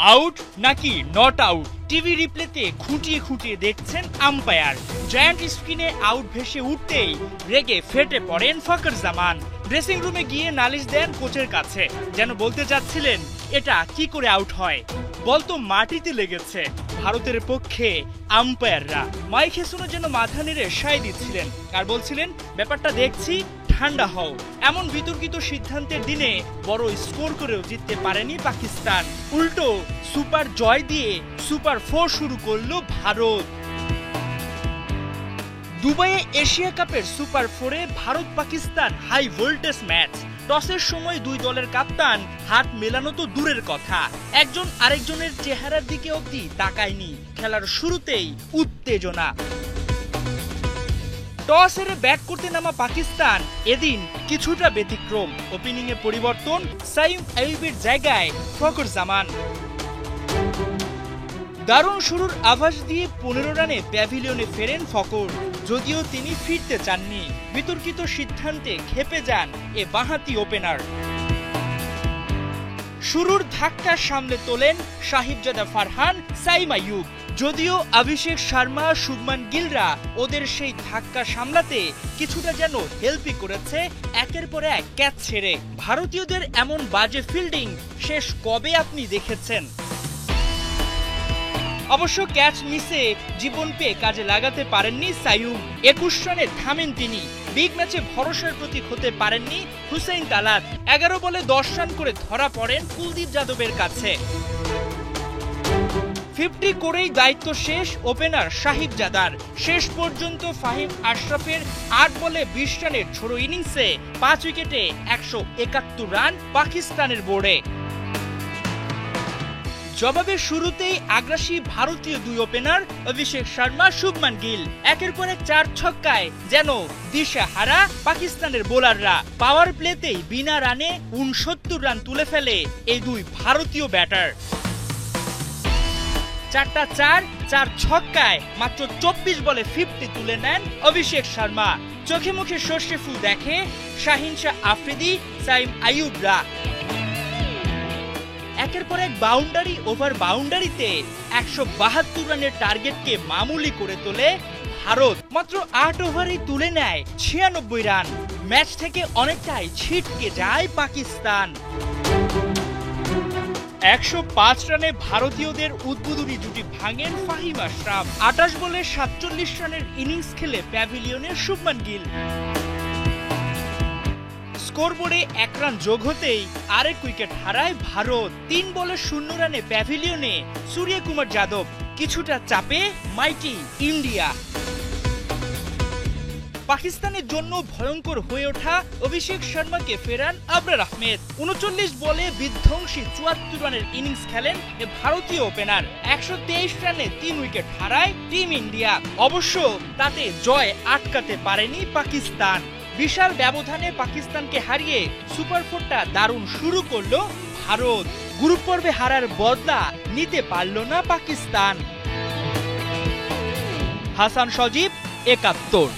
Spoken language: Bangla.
আউট নাকি নট আউট টিভি রিপ্লেতে খুঁটিয়ে খুঁটিয়ে দেখছেন আম্পায়ার। জায়ান্ট স্ক্রিনে আউট ভেসে উঠতেই রেগে ফেটে পড়েন ফখর জামান। ড্রেসিং রুমে গিয়ে নালিশ দেন কোচের কাছে, যেন বলতে চাচ্ছিলেন এটা কি করে আউট হয়, বল তো মাটিতে লেগেছে। ভারতের পক্ষে আম্পায়াররা মাইক হেসুনো যেন মাথা নেড়ে সায় দিচ্ছিলেন আর বলছিলেন ব্যাপারটা দেখছি, ঠান্ডা হও। এমন বিতর্কিত সিদ্ধান্তের দিনে বড় স্কোর করেও জিততে পারেনি পাকিস্তান, উল্টো সুপার জয় দিয়ে সুপার 4 শুরু করলো ভারত। দুবাইয়ে এশিয়া কাপের সুপার 4-এ Bharat Pakistan high voltage match. টসের সময় দুই দলের কাপ্তান হাত মেলানো তো দূরের কথা, একজন আরেকজনের চেহারার দিকে অবধি তাকায়নি। খেলার শুরুতেই উত্তেজনা। টস হেরে ব্যাট করতে নামা পাকিস্তান এদিন কিছুটা ব্যতিক্রম। ওপেনিংয়ে পরিবর্তন, সাইম আইয়ুবের জায়গায় ফখর জামান। দারুণ শুরুর আভাস দিয়ে 15 রানে প্যাভিলিয়নে ফেরেন ফখর, যদিও তিনি ফিরতে চাননি। বিতর্কিত সিদ্ধান্তে ক্ষেপে যান এ বাঁহাতি ওপেনার। শুরুর ধাক্কা সামলে তোলেন সাহিবজাদা ফারহান, সাইম আইয়ুব। যদিও অভিষেক শর্মা, শুভমান গিলরা ওদের সেই ধাক্কা সামলাতে কিছুটা যেন হেল্পই করেছে একের পর এক ক্যাচ ছেড়ে। ভারতীয়দের এমন বাজে ফিল্ডিং শেষ কবে আপনি দেখেছেন? অবশ্য ক্যাচ মিসে জীবন পেয়ে কাজে লাগাতে পারেননি সাইয়ুব। 21 রানে থামেন তিনি। বিগ ম্যাচে ভরসার প্রতীক হতে পারেননি হুসেইন তালাত। 11 বলে 10 রান করে ধরা পড়েন কুলদীপ যাদবের কাছে। 50 করেই দায়িত্ব শেষ ওপেনার সাহিবজাদার। শেষ পর্যন্ত ফাহিম আশরাফের 8 বলে 20 রানের ছোড়ো ইনিংসে 5 উইকেটে 171 রান পাকিস্তানের বোর্ডে। জবাবে শুরুতেই আগ্রাসী ভারতীয় দুই ওপেনার অভিষেক শর্মা, শুভমান গিল। একের পর এক 4 ছক্কায় যেন দিশাহারা পাকিস্তানের বোলাররা। পাওয়ার প্লেতেই বিনা রানে 69 রান তুলে ফেলে এই দুই ভারতীয় ব্যাটার। 4টা 4 ছক্কায় মাত্র 24 বলে 50 তুলে নেন অভিষেক শর্মা। চোখে মুখে সর্ষে ফুল দেখে শাহিন শাহ আফ্রিদি, সাইম আইয়ুবরা। একের পর এক বাউন্ডারি ওভার বাউন্ডারিতে 172 রানের টার্গেটকে মামুলি করে তোলে ভারত। মাত্র 8 ওভারেই তুলে নেয় 96 রান। ম্যাচ থেকে অনেকটাই ছিটকে যায় পাকিস্তান। 105 রানে ভারতীয়দের উদ্বোধনী জুটি ভাঙেন ফাহিম আশরাফ। 28 বলে 47 রানের ইনিংস খেলে প্যাভিলিয়নে শুভমান গিল। স্কোরবোর্ডে 1 রান যোগ হতেই আরেক উইকেট হারায় ভারত। 3 বলে 0 রানে প্যাভিলিয়নে সূর্যকুমার যাদব। কিছুটা চাপে মাইটি ইন্ডিয়া। পাকিস্তানের জন্য ভয়ঙ্কর হয়ে ওঠা অভিষেক শর্মাকে ফেরান আবরার আহমেদ। 39 বলে বিধ্বংসী 74 রানের ইনিংস খেলেন এ ভারতীয় ওপেনার। 123 রানে 3 উইকেট হারায় টিম ইন্ডিয়া। অবশ্য তাতে জয় আটকাতে পারেনি পাকিস্তান। বিশাল ব্যবধানে পাকিস্তানকে হারিয়ে সুপার 4টা দারুণ শুরু করলো ভারত। গ্রুপ পর্বে হারার বদলা নিতে পারল না পাকিস্তান। হাসান সজীব, 71।